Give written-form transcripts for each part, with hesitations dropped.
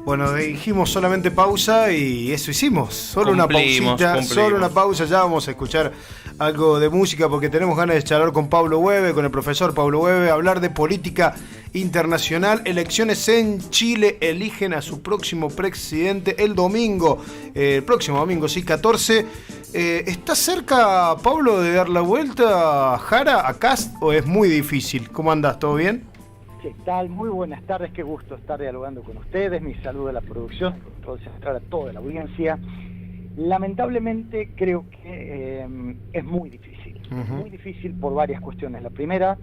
Bueno, dijimos solamente pausa y eso hicimos. Solo una pausita, solo una pausa. Ya vamos a escuchar algo de música porque tenemos ganas de charlar con Pablo Hueve, con el profesor Pablo Hueve, hablar de política internacional. Elecciones en Chile, eligen a su próximo presidente el domingo, el próximo domingo, sí, 14. ¿Está cerca, Pablo, de dar la vuelta a Jara, a Kast, o es muy difícil? ¿Cómo andás? ¿Todo bien? ¿Qué tal? Muy buenas tardes, qué gusto estar dialogando con ustedes. Mi saludo a la producción, a toda la audiencia. Lamentablemente creo que es muy difícil por varias cuestiones. La primera,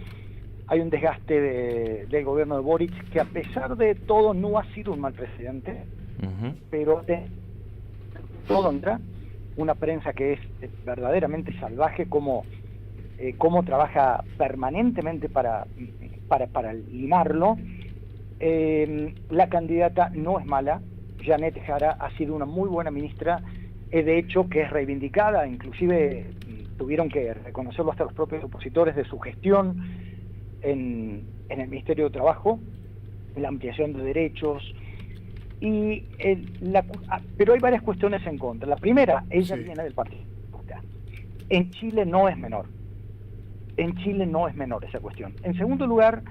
hay un desgaste del gobierno de Boric, que a pesar de todo no ha sido un mal presidente, pero todo entra, una prensa que es verdaderamente salvaje, cómo trabaja permanentemente para limarlo. La candidata no es mala. Janette Jara ha sido una muy buena ministra, de hecho que es reivindicada, inclusive tuvieron que reconocerlo hasta los propios opositores de su gestión en el Ministerio de Trabajo, la ampliación de derechos, pero hay varias cuestiones en contra. La primera, ella viene del Partido Comunista. En Chile no es menor. En Chile no es menor esa cuestión. En segundo lugar,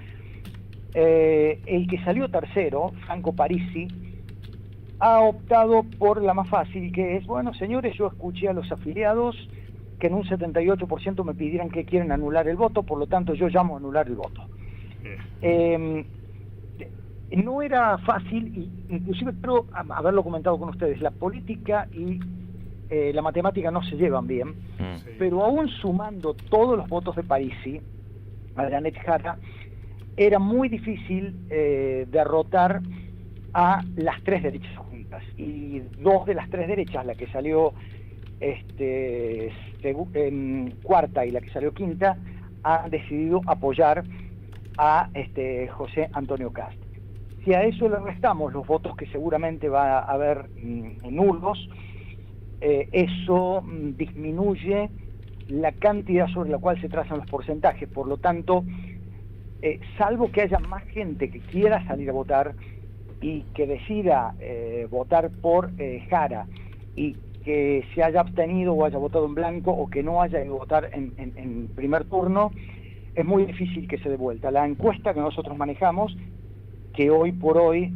el que salió tercero, Franco Parisi, ha optado por la más fácil, que es, bueno, señores, yo escuché a los afiliados que en un 78% me pidieran que quieren anular el voto, por lo tanto yo llamo a anular el voto. No era fácil, inclusive creo haberlo comentado con ustedes, la política y la matemática no se llevan bien, pero aún sumando todos los votos de Parisi a Janette Jara, era muy difícil derrotar a las tres derechas juntas, y dos de las tres derechas, la que salió cuarta y la que salió quinta, han decidido apoyar a José Antonio Kast. Si a eso le restamos los votos que seguramente va a haber nulos, eso disminuye la cantidad sobre la cual se trazan los porcentajes. Por lo tanto, salvo que haya más gente que quiera salir a votar y que decida votar por Jara, y que se haya abstenido o haya votado en blanco, o que no haya ido a votar en primer turno, es muy difícil que se dé vuelta. La encuesta que nosotros manejamos, que hoy por hoy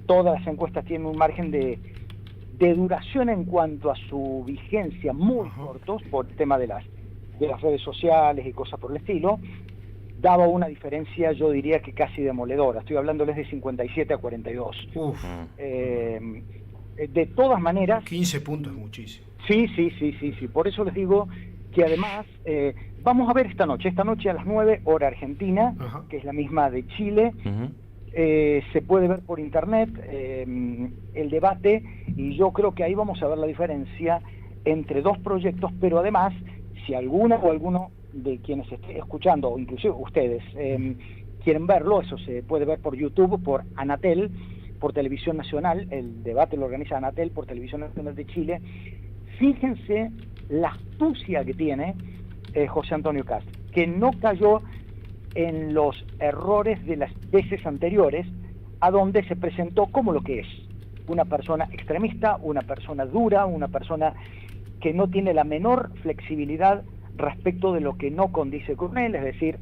todas las encuestas tienen un margen de duración en cuanto a su vigencia muy cortos, por el tema de las redes sociales y cosas por el estilo, daba una diferencia, yo diría que casi demoledora. Estoy hablándoles de 57 a 42. De todas maneras... 15 puntos es muchísimo. Sí. Por eso les digo que además vamos a ver esta noche a las 9, hora argentina, que es la misma de Chile. Se puede ver por internet el debate, y yo creo que ahí vamos a ver la diferencia entre dos proyectos, pero además, si alguno de quienes estén escuchando, o inclusive ustedes, quieren verlo, eso se puede ver por YouTube, por Anatel, por Televisión Nacional. El debate lo organiza Anatel por Televisión Nacional de Chile. Fíjense la astucia que tiene José Antonio Kast, que no cayó en los errores de las veces anteriores, a donde se presentó como lo que es: una persona extremista, una persona dura, una persona que no tiene la menor flexibilidad respecto de lo que no condice con él, es decir,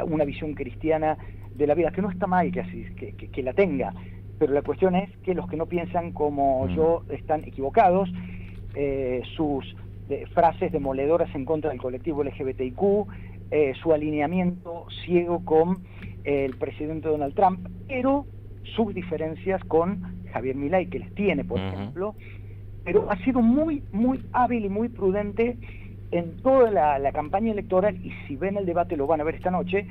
una visión cristiana de la vida, que no está mal que la tenga, pero la cuestión es que los que no piensan como yo están equivocados. Sus frases demoledoras en contra del colectivo LGBTIQ, su alineamiento ciego con el presidente Donald Trump, pero sus diferencias con Javier Milei, que les tiene, por ejemplo, pero ha sido muy hábil y muy prudente en toda la campaña electoral, y si ven el debate lo van a ver esta noche,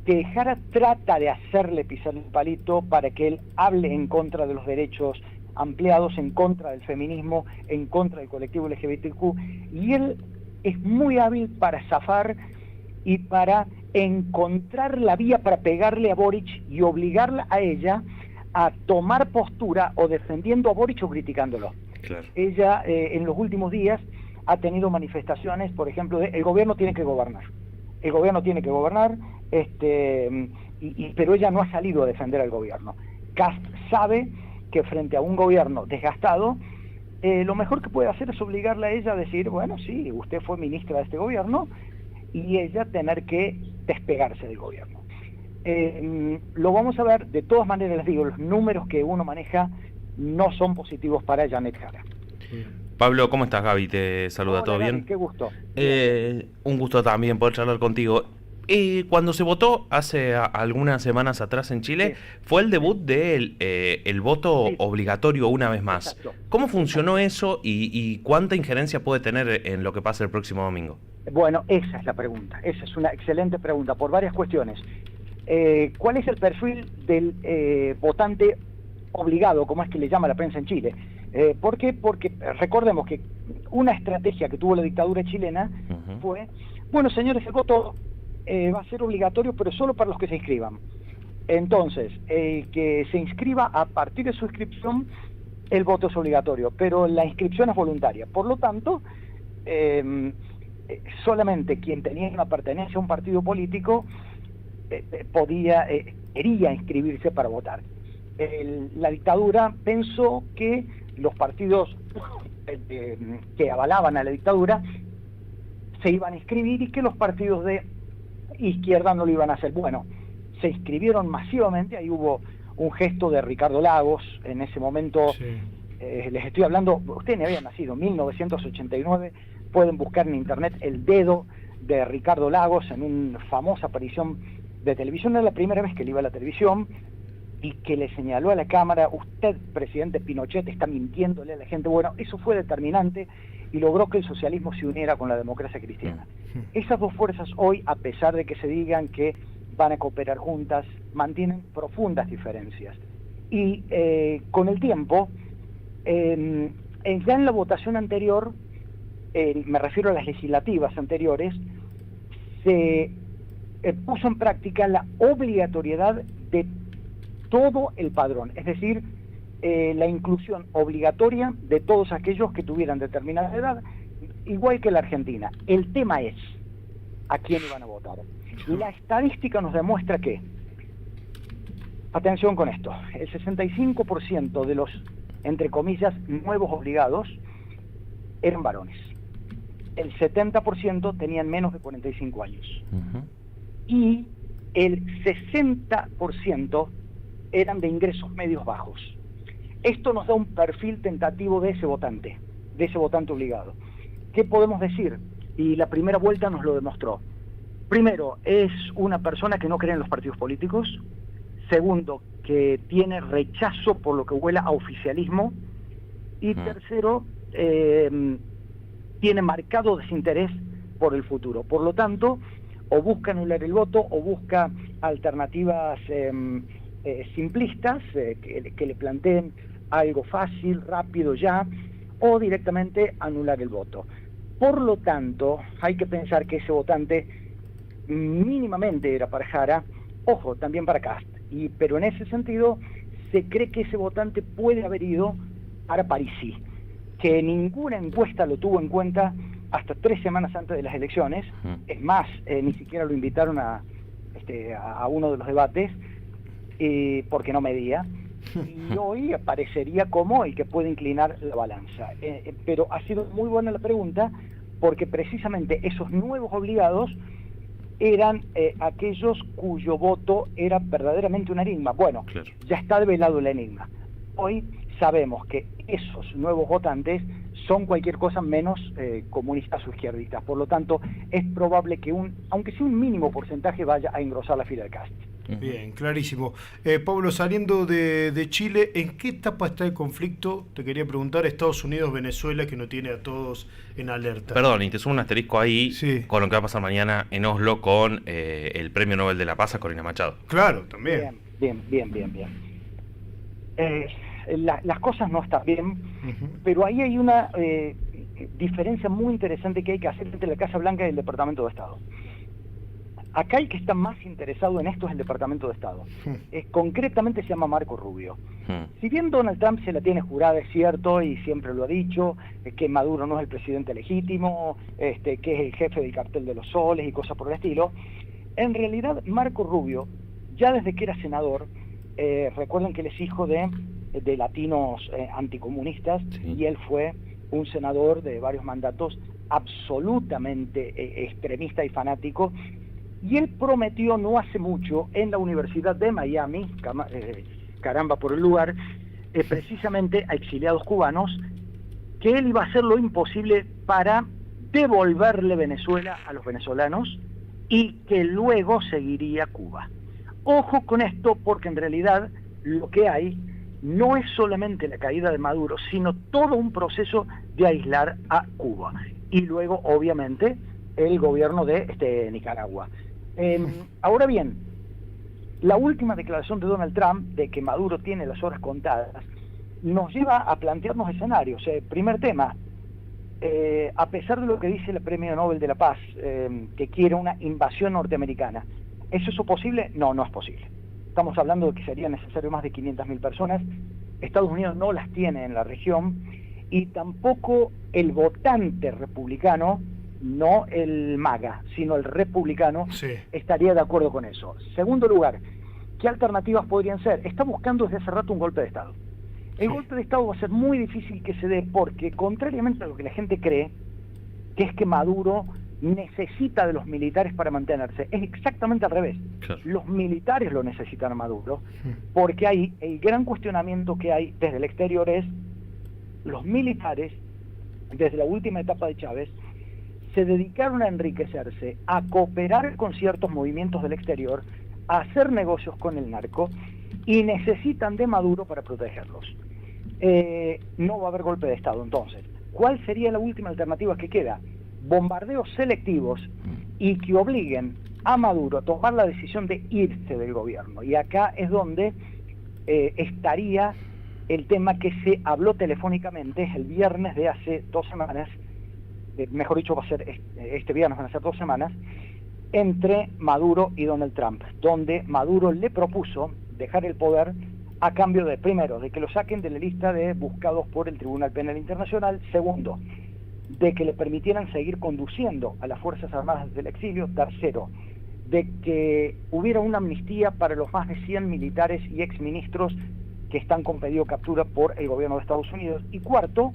que Jara trata de hacerle pisar el palito para que él hable en contra de los derechos ampliados, en contra del feminismo, en contra del colectivo LGBTQ, y él es muy hábil para zafar y para encontrar la vía para pegarle a Boric y obligarla a ella a tomar postura, o defendiendo a Boric o criticándolo. Claro. Ella en los últimos días ha tenido manifestaciones, por ejemplo, de el gobierno tiene que gobernar. El gobierno tiene que gobernar, pero ella no ha salido a defender al gobierno. Kast sabe que frente a un gobierno desgastado, lo mejor que puede hacer es obligarla a ella a decir, bueno, sí, usted fue ministra de este gobierno, y ella tener que despegarse del gobierno. Lo vamos a ver, de todas maneras les digo, los números que uno maneja no son positivos para Janet Jara. Pablo, ¿cómo estás? Gaby te saluda. Hola, ¿Todo Gaby, bien? qué gusto. Un gusto también poder charlar contigo. Cuando se votó hace algunas semanas atrás en Chile, sí, fue el debut del el voto obligatorio una vez más. Exacto. ¿Cómo funcionó eso y cuánta injerencia puede tener en lo que pase el próximo domingo? Bueno, esa es la pregunta. Esa es una excelente pregunta por varias cuestiones. ¿Cuál es el perfil del votante obligado, como es que le llama la prensa en Chile? ¿Por qué? Porque recordemos que una estrategia que tuvo la dictadura chilena fue, bueno, señores, el voto va a ser obligatorio, pero solo para los que se inscriban. Entonces, que se inscriba a partir de su inscripción, el voto es obligatorio, pero la inscripción es voluntaria. Por lo tanto, solamente quien tenía una pertenencia a un partido político quería inscribirse para votar. La dictadura pensó que los partidos que avalaban a la dictadura se iban a inscribir y que los partidos de izquierda no lo iban a hacer. Bueno, se inscribieron masivamente, ahí hubo un gesto de Ricardo Lagos, en ese momento, sí. Les estoy hablando, ustedes ni habían nacido, 1989, pueden buscar en internet el dedo de Ricardo Lagos en una famosa aparición de televisión, era la primera vez que le iba a la televisión, y que le señaló a la cámara, usted, presidente Pinochet, está mintiéndole a la gente. Bueno, eso fue determinante y logró que el socialismo se uniera con la democracia cristiana. Esas dos fuerzas hoy, a pesar de que se digan que van a cooperar juntas, mantienen profundas diferencias. Y con el tiempo, ya en la votación anterior, me refiero a las legislativas anteriores, se puso en práctica la obligatoriedad de todo el padrón, es decir, la inclusión obligatoria de todos aquellos que tuvieran determinada edad, igual que la Argentina. El tema es a quién iban a votar. La estadística nos demuestra que, atención con esto, el 65% de los, entre comillas, nuevos obligados eran varones. El 70% tenían menos de 45 años. Y el 60% eran de ingresos medios bajos. Esto nos da un perfil tentativo de ese votante obligado. ¿Qué podemos decir? Y la primera vuelta nos lo demostró. Primero, es una persona que no cree en los partidos políticos. Segundo, que tiene rechazo por lo que huela a oficialismo. Y tercero, tiene marcado desinterés por el futuro. Por lo tanto, o busca anular el voto o busca alternativas simplistas que le planteen algo fácil, rápido ya, o directamente anular el voto. Por lo tanto, hay que pensar que ese votante mínimamente era para Jara, ojo, también para Kast, pero en ese sentido se cree que ese votante puede haber ido para Parisi, que ninguna encuesta lo tuvo en cuenta hasta 3 semanas antes de las elecciones. Es más, ni siquiera lo invitaron a uno de los debates, porque no medía, y hoy aparecería como el que puede inclinar la balanza. Pero ha sido muy buena la pregunta, porque precisamente esos nuevos obligados eran aquellos cuyo voto era verdaderamente un enigma. Bueno, claro, ya está develado el enigma. Hoy sabemos que esos nuevos votantes son cualquier cosa menos comunistas o izquierdistas. Por lo tanto, es probable que aunque sea un mínimo porcentaje, vaya a engrosar la fila de Kast. Bien, clarísimo. Pablo, saliendo de Chile, ¿en qué etapa está el conflicto? Te quería preguntar, Estados Unidos, Venezuela, que no tiene a todos en alerta. Perdón, y te sumo un asterisco ahí, sí, con lo que va a pasar mañana en Oslo con el Premio Nobel de la Paz a Corina Machado. Claro, también. Bien. Las cosas no están bien, pero ahí hay una diferencia muy interesante que hay que hacer entre la Casa Blanca y el Departamento de Estado. Acá el que está más interesado en esto es el Departamento de Estado. Concretamente se llama Marco Rubio. Si bien Donald Trump se la tiene jurada, es cierto, y siempre lo ha dicho, que Maduro no es el presidente legítimo, que es el jefe del cartel de los soles y cosas por el estilo, en realidad Marco Rubio, ya desde que era senador, recuerden que él es hijo de de latinos anticomunistas, sí. Y él fue un senador de varios mandatos absolutamente extremista y fanático, y él prometió no hace mucho en la Universidad de Miami, caramba por el lugar, precisamente a exiliados cubanos, que él iba a hacer lo imposible para devolverle Venezuela a los venezolanos y que luego seguiría Cuba. Ojo con esto, porque en realidad lo que hay no es solamente la caída de Maduro, sino todo un proceso de aislar a Cuba. Y luego, obviamente, el gobierno de Nicaragua. Ahora bien, la última declaración de Donald Trump de que Maduro tiene las horas contadas nos lleva a plantearnos escenarios. Primer tema, a pesar de lo que dice el Premio Nobel de la Paz, que quiere una invasión norteamericana, ¿es eso posible? No, no es posible. Estamos hablando de que sería necesario más de 500.000 personas. Estados Unidos no las tiene en la región, y tampoco el votante republicano, no el MAGA, sino el republicano, sí, estaría de acuerdo con eso. Segundo lugar, ¿qué alternativas podrían ser? Está buscando desde hace rato un golpe de Estado. El golpe de Estado va a ser muy difícil que se dé porque, contrariamente a lo que la gente cree, que es que Maduro necesita de los militares para mantenerse, es exactamente al revés. Claro. Los militares lo necesitan a Maduro, porque ahí el gran cuestionamiento que hay desde el exterior es: los militares, desde la última etapa de Chávez, se dedicaron a enriquecerse, a cooperar con ciertos movimientos del exterior, a hacer negocios con el narco, y necesitan de Maduro para protegerlos. No va a haber golpe de Estado. Entonces, ¿cuál sería la última alternativa que queda? Bombardeos selectivos y que obliguen a Maduro a tomar la decisión de irse del gobierno. Y acá es donde estaría el tema que se habló telefónicamente el viernes de hace 2 semanas, mejor dicho, va a ser este viernes, van a ser 2 semanas, entre Maduro y Donald Trump, donde Maduro le propuso dejar el poder a cambio de, primero, de que lo saquen de la lista de buscados por el Tribunal Penal Internacional; segundo, de que le permitieran seguir conduciendo a las Fuerzas Armadas del exilio; tercero, de que hubiera una amnistía para los más de 100 militares y exministros que están con pedido de captura por el gobierno de Estados Unidos; y cuarto,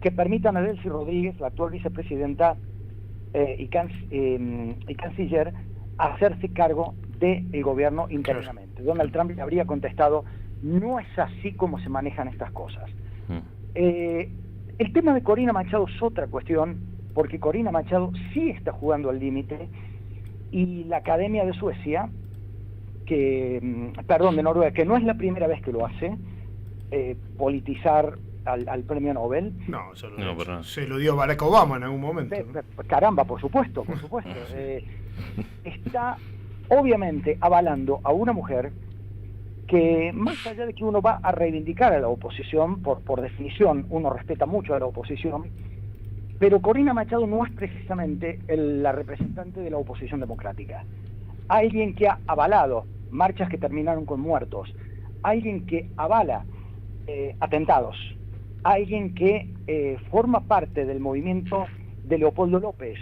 que permitan a Delcy Rodríguez, la actual vicepresidenta y canciller, hacerse cargo del gobierno internamente. Donald Trump le habría contestado: no es así como se manejan estas cosas. El tema de Corina Machado es otra cuestión, porque Corina Machado sí está jugando al límite, y la Academia de Suecia, de Noruega, que no es la primera vez que lo hace, politizar al premio Nobel. No, se lo dio Barack Obama en algún momento. Caramba, por supuesto. Está obviamente avalando a una mujer que, más allá de que uno va a reivindicar a la oposición, por definición uno respeta mucho a la oposición, pero Corina Machado no es precisamente la representante de la oposición democrática. Alguien que ha avalado marchas que terminaron con muertos, alguien que avala atentados, alguien que forma parte del movimiento de Leopoldo López,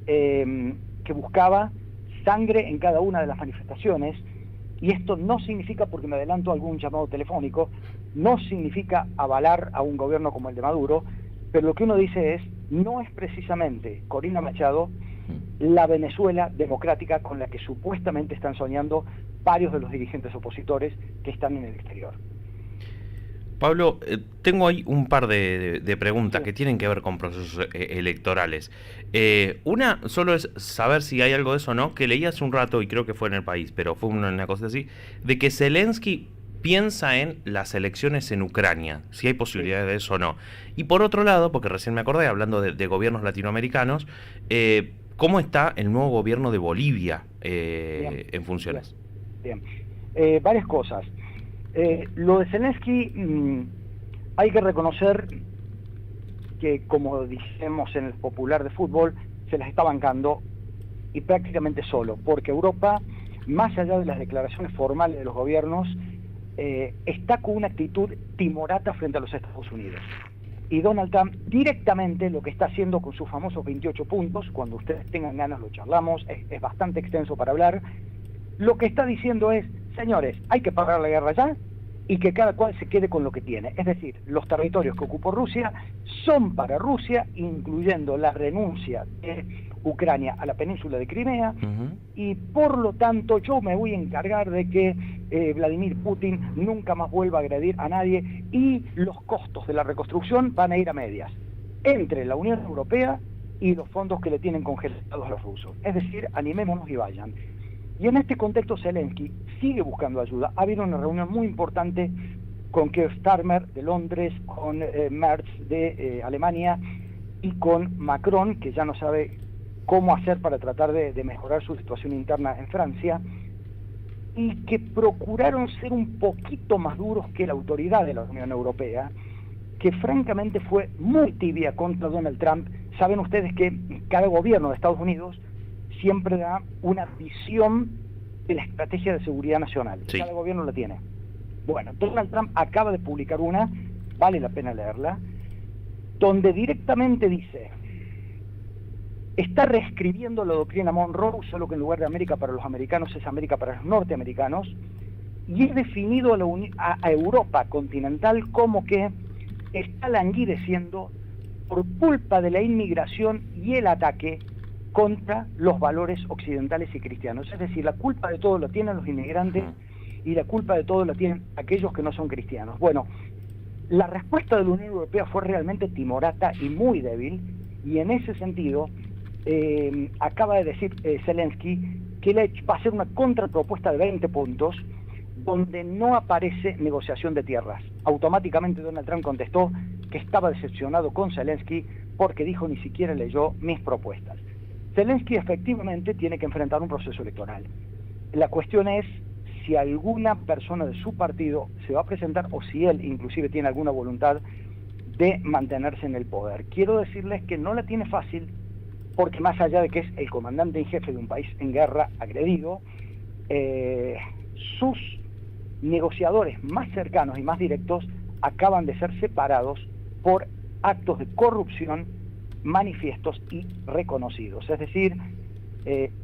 que buscaba sangre en cada una de las manifestaciones. Y esto no significa, porque me adelanto a algún llamado telefónico, no significa avalar a un gobierno como el de Maduro, pero lo que uno dice es: no es precisamente Corina Machado la Venezuela democrática con la que supuestamente están soñando varios de los dirigentes opositores que están en el exterior. Pablo, tengo ahí un par de preguntas que tienen que ver con procesos electorales. Una solo es saber si hay algo de eso o no, que leí hace un rato, y creo que fue en El País, pero fue una cosa así, de que Zelensky piensa en las elecciones en Ucrania, si hay posibilidades de eso o no. Y por otro lado, porque recién me acordé, hablando de gobiernos latinoamericanos, ¿cómo está el nuevo gobierno de Bolivia en funciones? Bien. Varias cosas. Lo de Zelensky, hay que reconocer que, como decimos en el popular de fútbol, se las está bancando, y prácticamente solo, porque Europa, más allá de las declaraciones formales de los gobiernos, está con una actitud timorata frente a los Estados Unidos. Y Donald Trump directamente lo que está haciendo con sus famosos 28 puntos, cuando ustedes tengan ganas lo charlamos, es bastante extenso para hablar, lo que está diciendo es: señores, hay que parar la guerra ya, y que cada cual se quede con lo que tiene. Es decir, los territorios que ocupó Rusia son para Rusia, incluyendo la renuncia de Ucrania a la península de Crimea, y por lo tanto yo me voy a encargar de que Vladimir Putin nunca más vuelva a agredir a nadie, y los costos de la reconstrucción van a ir a medias entre la Unión Europea y los fondos que le tienen congelados a los rusos. Es decir, animémonos y vayan. Y en este contexto Zelensky sigue buscando ayuda. Ha habido una reunión muy importante con Keir Starmer de Londres, con Merz de Alemania y con Macron, que ya no sabe cómo hacer para tratar de mejorar su situación interna en Francia, y que procuraron ser un poquito más duros que la autoridad de la Unión Europea, que francamente fue muy tibia contra Donald Trump. Saben ustedes que cada gobierno de Estados Unidos siempre da una visión de la estrategia de seguridad nacional. Sí. Cada gobierno la tiene. Bueno, Donald Trump acaba de publicar una, vale la pena leerla, donde directamente dice, está reescribiendo la doctrina Monroe, solo que en lugar de América para los americanos es América para los norteamericanos, y es definido a Europa continental como que está languideciendo por culpa de la inmigración y el ataque contra los valores occidentales y cristianos. Es decir, la culpa de todo la tienen los inmigrantes y la culpa de todo la tienen aquellos que no son cristianos. Bueno, la respuesta de la Unión Europea fue realmente timorata y muy débil, y en ese sentido acaba de decir Zelensky que va a hacer una contrapropuesta de 20 puntos donde no aparece negociación de tierras. Automáticamente Donald Trump contestó que estaba decepcionado con Zelensky porque dijo ni siquiera leyó mis propuestas. Zelensky efectivamente tiene que enfrentar un proceso electoral. La cuestión es si alguna persona de su partido se va a presentar o si él inclusive tiene alguna voluntad de mantenerse en el poder. Quiero decirles que no la tiene fácil, porque más allá de que es el comandante en jefe de un país en guerra agredido, sus negociadores más cercanos y más directos acaban de ser separados por actos de corrupción manifiestos y reconocidos. Es decir,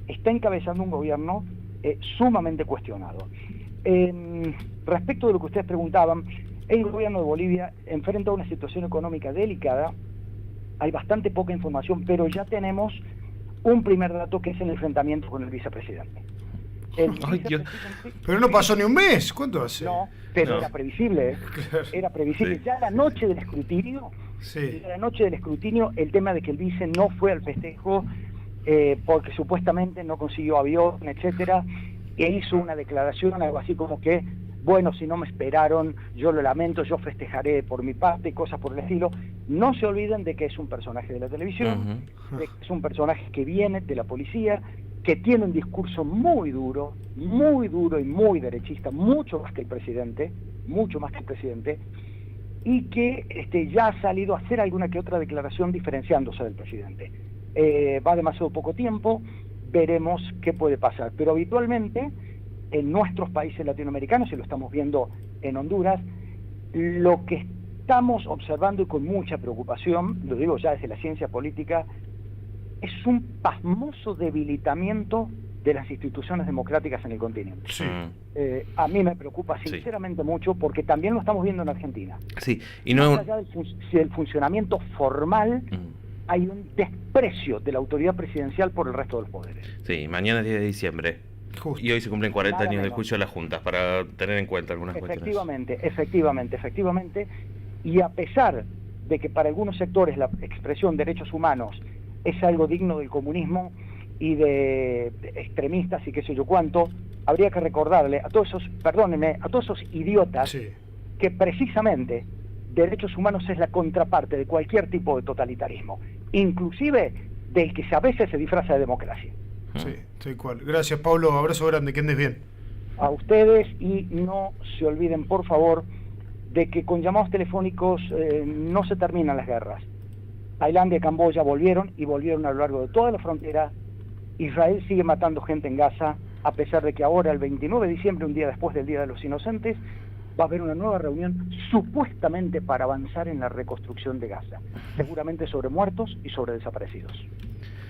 está encabezando un gobierno sumamente cuestionado. Respecto de lo que ustedes preguntaban, el gobierno de Bolivia enfrenta una situación económica delicada. Hay bastante poca información, pero ya tenemos un primer dato, que es el enfrentamiento con el vicepresidente. Pero no pasó ni un mes. ¿Cuánto hace? No, pero era previsible. Claro. Era previsible. Sí. Ya la noche del escrutinio, el tema de que el vice no fue al festejo porque supuestamente no consiguió avión, etcétera, e hizo una declaración, algo así como que, bueno, si no me esperaron, yo lo lamento, yo festejaré por mi parte, cosas por el estilo. No se olviden de que es un personaje de la televisión, de que es un personaje que viene de la policía, que tiene un discurso muy duro y muy derechista, mucho más que el presidente, y que ya ha salido a hacer alguna que otra declaración diferenciándose del presidente. Va demasiado poco tiempo, veremos qué puede pasar, pero habitualmente en nuestros países latinoamericanos, y lo estamos viendo en Honduras, lo que estamos observando y con mucha preocupación, lo digo ya desde la ciencia política, es un pasmoso debilitamiento de las instituciones democráticas en el continente. Sí. A mí me preocupa sinceramente mucho, porque también lo estamos viendo en Argentina. Sí. Y no... Más allá del funcionamiento formal, hay un desprecio de la autoridad presidencial por el resto de los poderes. Sí, mañana es 10 de diciembre. Justo. Y hoy se cumplen 40 años del juicio de las juntas, para tener en cuenta algunas cuestiones. Efectivamente. Y a pesar de que para algunos sectores la expresión derechos humanos es algo digno del comunismo y de extremistas y qué sé yo cuánto, habría que recordarle a todos esos idiotas que precisamente derechos humanos es la contraparte de cualquier tipo de totalitarismo, inclusive del que a veces se disfraza de democracia. Sí, tal cual. Gracias, Pablo. Abrazo grande, que andes bien. A ustedes, y no se olviden, por favor, de que con llamados telefónicos no se terminan las guerras. Tailandia y Camboya volvieron a lo largo de toda la frontera. Israel sigue matando gente en Gaza, a pesar de que ahora, el 29 de diciembre, un día después del Día de los Inocentes, va a haber una nueva reunión supuestamente para avanzar en la reconstrucción de Gaza, seguramente sobre muertos y sobre desaparecidos.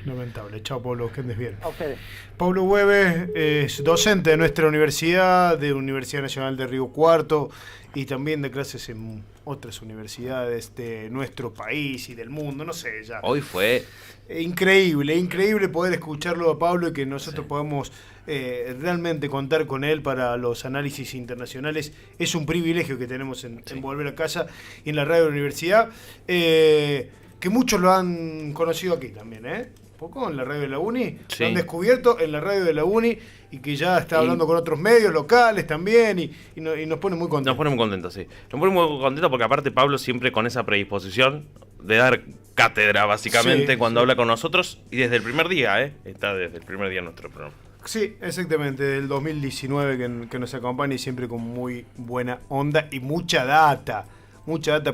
Lamentable. Chao, Pablo, que andes bien. A ustedes. Pablo Hueve es docente de nuestra universidad, de Universidad Nacional de Río Cuarto, y también de clases en otras universidades de nuestro país y del mundo, no sé, ya. Hoy fue increíble poder escucharlo a Pablo y que nosotros podamos realmente contar con él para los análisis internacionales. Es un privilegio que tenemos en Volver a Casa y en la radio de la universidad, que muchos lo han conocido aquí también, poco en la radio de la Uni, lo han descubierto en la radio de la Uni y que ya está hablando con otros medios locales también y nos pone muy contentos. Nos pone muy contentos, sí. Nos pone muy contentos porque aparte Pablo siempre con esa predisposición de dar cátedra básicamente cuando habla con nosotros y desde el primer día, está desde el primer día en nuestro programa. Sí, exactamente, del 2019 que nos acompaña y siempre con muy buena onda y mucha data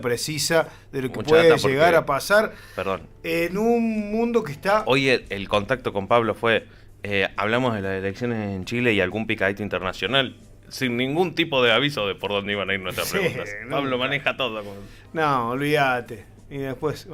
precisa de lo que puede llegar a pasar en un mundo que está... Hoy el contacto con Pablo fue, hablamos de las elecciones en Chile y algún picadito internacional, sin ningún tipo de aviso de por dónde iban a ir nuestras preguntas. Pablo maneja todo. No, olvídate. Y después...